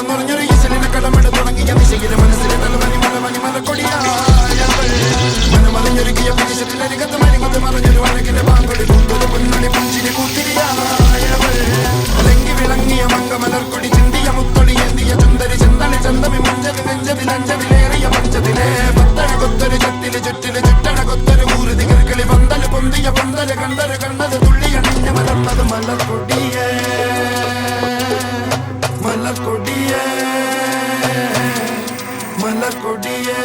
നിറഞ്ഞൊരു ഈശലിനെ കടമെടു തുടങ്ങിയ ദിശയിലെ മനസ്സിലെ തലമണി മലമണി മലക്കൊടിയായവൾ മനമറിഞ്ഞൊരുക്കിയ പ്രദേശത്തിലരികത്ത് മരികത്ത് മറഞ്ഞൊരു വഴക്കിന്റെ പാങ്കൊടി കൂത്തൊരു പൊന്നണി പുഞ്ചിരി കൂത്തിരിയായവൾ ലങ്കി വിളങ്ങിയ മംഗമലർക്കൊടി ചിന്തിയ മുത്തൊടി എന്തിയ ചുന്തരി ചന്തളി ചന്തമി മഞ്ചതി നെഞ്ചതിൽ അഞ്ചതിലേറിയ പഞ്ചതിലെ പത്തഴ കൊത്തൊരു ചത്തില് ചുറ്റില് ചുറ്റണ കൊത്തൊരു ഊരുതി കിർക്കളി പന്തല് പൊന്തിയ പന്തല് കണ്ടത് കണ്ടത് തുള്ളിയണിഞ്ഞ മലർന്നത് മലർക്കൊടിയേ മലർക്കൊടിയേ മലർക്കൊടിയേ